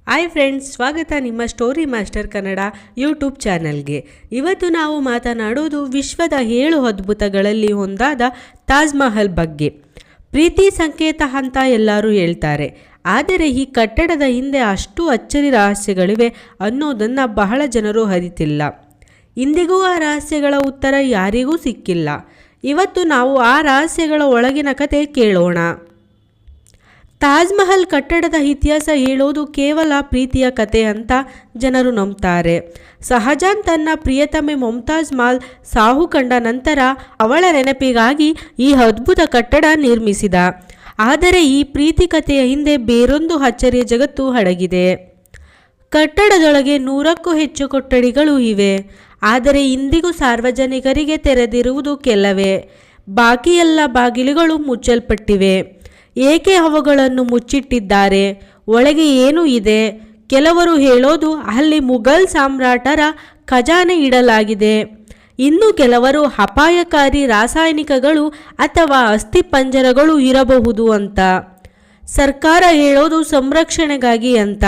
Hi friends, ಸ್ವಾಗತ ನಿಮ್ಮ story master Kannada YouTube ಚಾನಲ್ಗೆ. ಇವತ್ತು ನಾವು ಮಾತನಾಡೋದು ವಿಶ್ವದ 7 ಅದ್ಭುತಗಳಲ್ಲಿ ಒಂದಾದ ತಾಜ್ ಮಹಲ್ ಬಗ್ಗೆ. ಪ್ರೀತಿ ಸಂಕೇತ ಅಂತ ಎಲ್ಲರೂ ಹೇಳ್ತಾರೆ, ಆದರೆ ಈ ಕಟ್ಟಡದ ಹಿಂದೆ ಅಷ್ಟು ಅಚ್ಚರಿ ರಹಸ್ಯಗಳಿವೆ ಅನ್ನೋದನ್ನು ಬಹಳ ಜನರು ಅರಿತಿಲ್ಲ. ಇಂದಿಗೂ ಆ ರಹಸ್ಯಗಳ ಉತ್ತರ ಯಾರಿಗೂ ಸಿಕ್ಕಿಲ್ಲ. ಇವತ್ತು ನಾವು ಆ ರಹಸ್ಯಗಳ ಒಳಗಿನ ಕತೆ ಕೇಳೋಣ. ತಾಜ್ ಮಹಲ್ ಕಟ್ಟಡದ ಇತಿಹಾಸ ಹೇಳೋದು ಕೇವಲ ಪ್ರೀತಿಯ ಕತೆ ಅಂತ ಜನರು ನಂಬ್ತಾರೆ. ಶಹಜಾನ್ ತನ್ನ ಪ್ರಿಯತಮೆ ಮುಮ್ತಾಜ್ ಮಹಲ್ ಸಾವು ಕಂಡ ನಂತರ ಅವಳ ನೆನಪಿಗಾಗಿ ಈ ಅದ್ಭುತ ಕಟ್ಟಡ ನಿರ್ಮಿಸಿದ. ಆದರೆ ಈ ಪ್ರೀತಿ ಕಥೆಯ ಹಿಂದೆ ಬೇರೊಂದು ಅಚ್ಚರಿಯ ಜಗತ್ತು ಅಡಗಿದೆ. ಕಟ್ಟಡದೊಳಗೆ 100ಕ್ಕೂ ಹೆಚ್ಚು ಕೊಠಡಿಗಳು ಇವೆ, ಆದರೆ ಇಂದಿಗೂ ಸಾರ್ವಜನಿಕರಿಗೆ ತೆರೆದಿರುವುದು ಕೆಲವೇ. ಬಾಕಿ ಎಲ್ಲ ಬಾಗಿಲುಗಳು ಮುಚ್ಚಲ್ಪಟ್ಟಿವೆ. ಏಕೆ ಅವುಗಳನ್ನು ಮುಚ್ಚಿಟ್ಟಿದ್ದಾರೆ? ಒಳಗೆ ಏನು ಇದೆ? ಕೆಲವರು ಹೇಳೋದು ಅಲ್ಲಿ ಮುಘಲ್ ಸಾಮ್ರಾಟರ ಖಜಾನೆ ಇಡಲಾಗಿದೆ. ಇನ್ನು ಕೆಲವರು ಅಪಾಯಕಾರಿ ರಾಸಾಯನಿಕಗಳು ಅಥವಾ ಅಸ್ಥಿಪಂಜರಗಳು ಇರಬಹುದು ಅಂತ. ಸರ್ಕಾರ ಹೇಳೋದು ಸಂರಕ್ಷಣೆಗಾಗಿ ಅಂತ,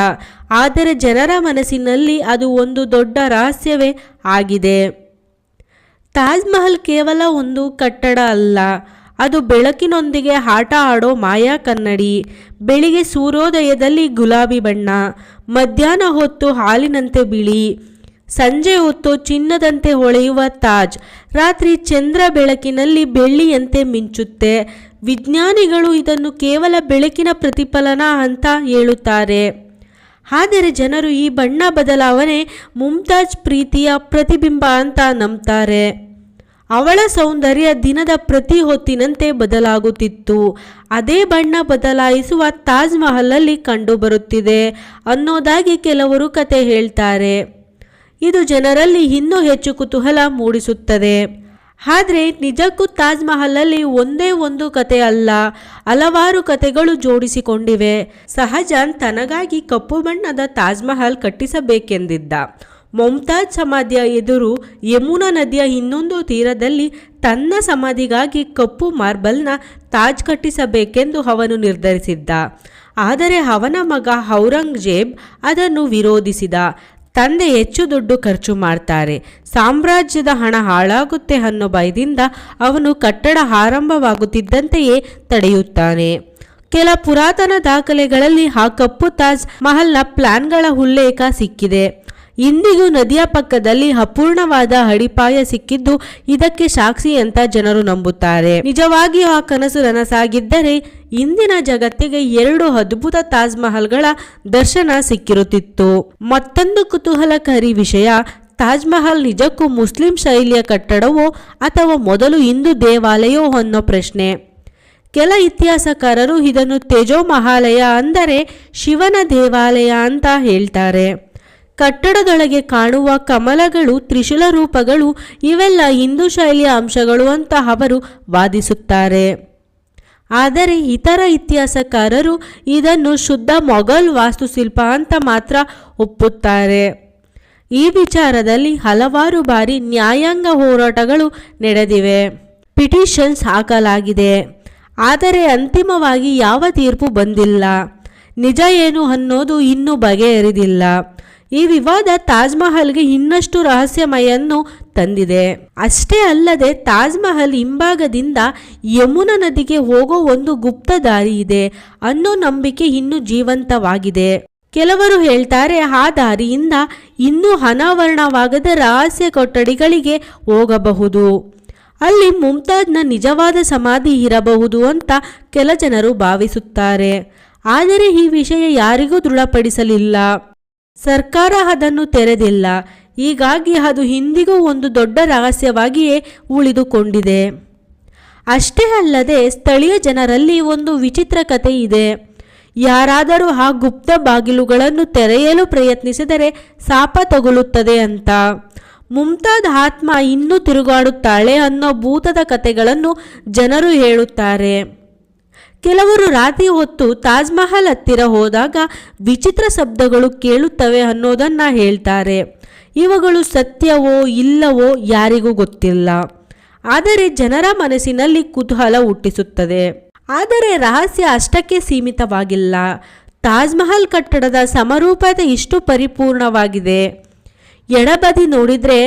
ಆದರೆ ಜನರ ಮನಸ್ಸಿನಲ್ಲಿ ಅದು ಒಂದು ದೊಡ್ಡ ರಹಸ್ಯವೇ ಆಗಿದೆ. ತಾಜ್ ಮಹಲ್ ಕೇವಲ ಒಂದು ಕಟ್ಟಡ ಅಲ್ಲ, ಅದು ಬೆಳಕಿನೊಂದಿಗೆ ಆಟ ಆಡೋ ಮಾಯಾ ಕನ್ನಡಿ. ಬೆಳಿಗ್ಗೆ ಸೂರ್ಯೋದಯದಲ್ಲಿ ಗುಲಾಬಿ ಬಣ್ಣ, ಮಧ್ಯಾಹ್ನ ಹೊತ್ತು ಹಾಲಿನಂತೆ ಬಿಳಿ, ಸಂಜೆ ಹೊತ್ತು ಚಿನ್ನದಂತೆ ಹೊಳೆಯುವ ತಾಜ್, ರಾತ್ರಿ ಚಂದ್ರ ಬೆಳಕಿನಲ್ಲಿ ಬೆಳ್ಳಿಯಂತೆ ಮಿಂಚುತ್ತೆ. ವಿಜ್ಞಾನಿಗಳು ಇದನ್ನು ಕೇವಲ ಬೆಳಕಿನ ಪ್ರತಿಫಲನ ಅಂತ ಹೇಳುತ್ತಾರೆ, ಆದರೆ ಜನರು ಈ ಬಣ್ಣ ಬದಲಾವಣೆ ಮುಮ್ತಾಜ್ ಪ್ರೀತಿಯ ಪ್ರತಿಬಿಂಬ ಅಂತ ನಂಬ್ತಾರೆ. ಅವಳ ಸೌಂದರ್ಯ ದಿನದ ಪ್ರತಿ ಹೊತ್ತಿನಂತೆ ಬದಲಾಗುತ್ತಿತ್ತು. ಅದೇ ಬಣ್ಣ ಬದಲಾಯಿಸುವ ತಾಜ್ ಮಹಲಲ್ಲಿ ಕಂಡುಬರುತ್ತಿದೆ ಅನ್ನೋದಾಗಿ ಕೆಲವರು ಕತೆ ಹೇಳ್ತಾರೆ. ಇದು ಜನರಲ್ಲಿ ಇನ್ನೂ ಹೆಚ್ಚು ಕುತೂಹಲ ಮೂಡಿಸುತ್ತದೆ. ಆದರೆ ನಿಜಕ್ಕೂ ತಾಜ್ ಮಹಲಲ್ಲಿ ಒಂದೇ ಒಂದು ಕತೆ ಅಲ್ಲ, ಹಲವಾರು ಕತೆಗಳು ಜೋಡಿಸಿಕೊಂಡಿವೆ. ಶಹಜಾನ್ ತನಗಾಗಿ ಕಪ್ಪು ಬಣ್ಣದ ತಾಜ್ ಮಹಲ್ ಕಟ್ಟಿಸಬೇಕೆಂದಿದ್ದ. ಮುಮ್ತಾಜ್ ಸಮಾಧಿಯ ಎದುರು ಯಮುನಾ ನದಿಯ ಇನ್ನೊಂದು ತೀರದಲ್ಲಿ ತನ್ನ ಸಮಾಧಿಗಾಗಿ ಕಪ್ಪು ಮಾರ್ಬಲ್ನ ತಾಜ್ ಕಟ್ಟಿಸಬೇಕೆಂದು ಅವನು ನಿರ್ಧರಿಸಿದ್ದ. ಆದರೆ ಅವನ ಮಗ ಔರಂಗಜೇಬ್ ಅದನ್ನು ವಿರೋಧಿಸಿದ. ತಂದೆ ಹೆಚ್ಚು ದುಡ್ಡು ಖರ್ಚು ಮಾಡ್ತಾರೆ, ಸಾಮ್ರಾಜ್ಯದ ಹಣ ಹಾಳಾಗುತ್ತೆ ಅನ್ನೋ ಭಯದಿಂದ ಅವನು ಕಟ್ಟಡ ಆರಂಭವಾಗುತ್ತಿದ್ದಂತೆಯೇ ತಡೆಯುತ್ತಾನೆ. ಕೆಲ ಪುರಾತನ ದಾಖಲೆಗಳಲ್ಲಿ ಆ ಕಪ್ಪು ತಾಜ್ ಮಹಲ್ನ ಪ್ಲಾನ್ಗಳ ಉಲ್ಲೇಖ ಸಿಕ್ಕಿದೆ. ಇಂದಿಗೂ ನದಿಯ ಪಕ್ಕದಲ್ಲಿ ಅಪೂರ್ಣವಾದ ಅಡಿಪಾಯ ಸಿಕ್ಕಿದ್ದು ಇದಕ್ಕೆ ಸಾಕ್ಷಿ ಅಂತ ಜನರು ನಂಬುತ್ತಾರೆ. ನಿಜವಾಗಿಯೂ ಆ ಕನಸು ನನಸಾಗಿದ್ದರೆ ಇಂದಿನ ಜಗತ್ತಿಗೆ 2 ಅದ್ಭುತ ತಾಜ್ ಮಹಲ್ಗಳ ದರ್ಶನ ಸಿಕ್ಕಿರುತ್ತಿತ್ತು. ಮತ್ತೊಂದು ಕುತೂಹಲಕಾರಿ ವಿಷಯ, ತಾಜ್ ಮಹಲ್ ನಿಜಕ್ಕೂ ಮುಸ್ಲಿಂ ಶೈಲಿಯ ಕಟ್ಟಡವೋ ಅಥವಾ ಮೊದಲು ಹಿಂದೂ ದೇವಾಲಯವೋ ಅನ್ನೋ ಪ್ರಶ್ನೆ. ಕೆಲ ಇತಿಹಾಸಕಾರರು ಇದನ್ನು ತೇಜೋ ಮಹಾಲಯ ಅಂದರೆ ಶಿವನ ದೇವಾಲಯ ಅಂತ ಹೇಳ್ತಾರೆ. ಕಟ್ಟಡದೊಳಗೆ ಕಾಣುವ ಕಮಲಗಳು, ತ್ರಿಶೂಲ ರೂಪಗಳು ಇವೆಲ್ಲ ಹಿಂದೂ ಶೈಲಿಯ ಅಂಶಗಳು ಅಂತ ಅವರು ವಾದಿಸುತ್ತಾರೆ. ಆದರೆ ಇತರ ಇತಿಹಾಸಕಾರರು ಇದನ್ನು ಶುದ್ಧ ಮೊಘಲ್ ವಾಸ್ತುಶಿಲ್ಪ ಅಂತ ಮಾತ್ರ ಒಪ್ಪುತ್ತಾರೆ. ಈ ವಿಚಾರದಲ್ಲಿ ಹಲವಾರು ಬಾರಿ ನ್ಯಾಯಾಂಗ ಹೋರಾಟಗಳು ನಡೆದಿವೆ, ಪಿಟಿಷನ್ಸ್ ಹಾಕಲಾಗಿದೆ, ಆದರೆ ಅಂತಿಮವಾಗಿ ಯಾವ ತೀರ್ಪು ಬಂದಿಲ್ಲ. ನಿಜ ಏನು ಅನ್ನೋದು ಇನ್ನೂ ಬಗೆಹರಿದಿಲ್ಲ. ಈ ವಿವಾದ ತಾಜ್ ಮಹಲ್ಗೆ ಇನ್ನಷ್ಟು ರಹಸ್ಯಮಯನ್ನು ತಂದಿದೆ. ಅಷ್ಟೇ ಅಲ್ಲದೆ ತಾಜ್ ಮಹಲ್ ಹಿಂಭಾಗದಿಂದ ಯಮುನಾ ನದಿಗೆ ಹೋಗೋ ಒಂದು ಗುಪ್ತ ದಾರಿ ಇದೆ ಅನ್ನೋ ನಂಬಿಕೆ ಇನ್ನೂ ಜೀವಂತವಾಗಿದೆ. ಕೆಲವರು ಹೇಳ್ತಾರೆ ಆ ದಾರಿಯಿಂದ ಇನ್ನೂ ಅನಾವರಣವಾಗದ ರಹಸ್ಯ ಕೊಠಡಿಗಳಿಗೆ ಹೋಗಬಹುದು. ಅಲ್ಲಿ ಮುಮ್ತಾಜ್ನ ನಿಜವಾದ ಸಮಾಧಿ ಇರಬಹುದು ಅಂತ ಕೆಲ ಜನರು ಭಾವಿಸುತ್ತಾರೆ. ಆದರೆ ಈ ವಿಷಯ ಯಾರಿಗೂ ದೃಢಪಡಿಸಲಿಲ್ಲ. ಸರ್ಕಾರ ಅದನ್ನು ತೆರೆದಿಲ್ಲ. ಹೀಗಾಗಿ ಅದು ಇಂದಿಗೂ ಒಂದು ದೊಡ್ಡ ರಹಸ್ಯವಾಗಿಯೇ ಉಳಿದುಕೊಂಡಿದೆ. ಅಷ್ಟೇ ಅಲ್ಲದೆ ಸ್ಥಳೀಯ ಜನರಲ್ಲಿ ಒಂದು ವಿಚಿತ್ರ ಕತೆ ಇದೆ. ಯಾರಾದರೂ ಆ ಗುಪ್ತ ಬಾಗಿಲುಗಳನ್ನು ತೆರೆಯಲು ಪ್ರಯತ್ನಿಸಿದರೆ ಶಾಪ ತಗುಲುತ್ತದೆ ಅಂತ. ಮುಮ್ತಾಜ್ ಆತ್ಮ ಇನ್ನೂ ತಿರುಗಾಡುತ್ತಾಳೆ ಅನ್ನೋ ಭೂತದ ಕತೆಗಳನ್ನು ಜನರು ಹೇಳುತ್ತಾರೆ. ಕೆಲವರು ರಾತ್ರಿ ಹೊತ್ತು ತಾಜ್ ಮಹಲ್ ಹತ್ತಿರ ಹೋದಾಗ ವಿಚಿತ್ರ ಶಬ್ದಗಳು ಕೇಳುತ್ತವೆ ಅನ್ನೋದನ್ನು ಹೇಳ್ತಾರೆ. ಇವುಗಳು ಸತ್ಯವೋ ಇಲ್ಲವೋ ಯಾರಿಗೂ ಗೊತ್ತಿಲ್ಲ, ಆದರೆ ಜನರ ಮನಸ್ಸಿನಲ್ಲಿ ಕುತೂಹಲ ಹುಟ್ಟಿಸುತ್ತದೆ. ಆದರೆ ರಹಸ್ಯ ಅಷ್ಟಕ್ಕೆ ಸೀಮಿತವಾಗಿಲ್ಲ. ತಾಜ್ ಮಹಲ್ ಕಟ್ಟಡದ ಸಮರೂಪತೆ ಇಷ್ಟು ಪರಿಪೂರ್ಣವಾಗಿದೆ. ಎಡಬದಿ ನೋಡಿದರೆ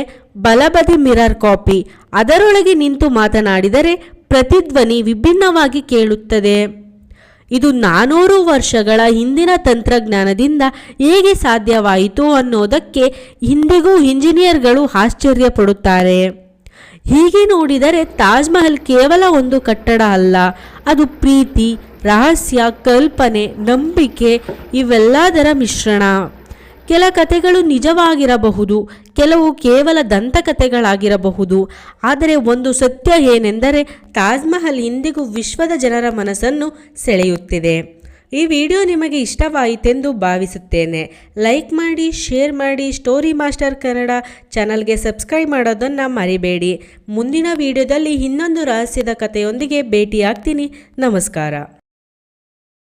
ಬಲಬದಿ ಮಿರರ್ ಕಾಪಿ. ಅದರೊಳಗೆ ನಿಂತು ಮಾತನಾಡಿದರೆ ಪ್ರತಿಧ್ವನಿ ವಿಭಿನ್ನವಾಗಿ ಕೇಳುತ್ತದೆ. ಇದು 400 ವರ್ಷಗಳ ಹಿಂದಿನ ತಂತ್ರಜ್ಞಾನದಿಂದ ಹೇಗೆ ಸಾಧ್ಯವಾಯಿತು ಅನ್ನೋದಕ್ಕೆ ಇಂದಿಗೂ ಇಂಜಿನಿಯರ್ಗಳು ಆಶ್ಚರ್ಯ ಪಡುತ್ತಾರೆ. ಹೀಗೆ ನೋಡಿದರೆ ತಾಜ್ ಮಹಲ್ ಕೇವಲ ಒಂದು ಕಟ್ಟಡ ಅಲ್ಲ, ಅದು ಪ್ರೀತಿ, ರಹಸ್ಯ, ಕಲ್ಪನೆ, ನಂಬಿಕೆ ಇವೆಲ್ಲದರ ಮಿಶ್ರಣ. ಕೆಲ ಕಥೆಗಳು ನಿಜವಾಗಿರಬಹುದು, ಕೆಲವು ಕೇವಲ ದಂತಕಥೆಗಳಾಗಿರಬಹುದು. ಆದರೆ ಒಂದು ಸತ್ಯ ಏನೆಂದರೆ ತಾಜ್ ಮಹಲ್ ಇಂದಿಗೂ ವಿಶ್ವದ ಜನರ ಮನಸ್ಸನ್ನು ಸೆಳೆಯುತ್ತಿದೆ. ಈ ವಿಡಿಯೋ ನಿಮಗೆ ಇಷ್ಟವಾಯಿತೆಂದು ಭಾವಿಸುತ್ತೇನೆ. ಲೈಕ್ ಮಾಡಿ, ಶೇರ್ ಮಾಡಿ, ಸ್ಟೋರಿ ಮಾಸ್ಟರ್ ಕನ್ನಡ ಚಾನಲ್ಗೆ ಸಬ್ಸ್ಕ್ರೈಬ್ ಮಾಡೋದನ್ನು ಮರಿಬೇಡಿ. ಮುಂದಿನ ವಿಡಿಯೋದಲ್ಲಿ ಇನ್ನೊಂದು ರಹಸ್ಯದ ಕಥೆಯೊಂದಿಗೆ ಭೇಟಿಯಾಗ್ತೀನಿ. ನಮಸ್ಕಾರ.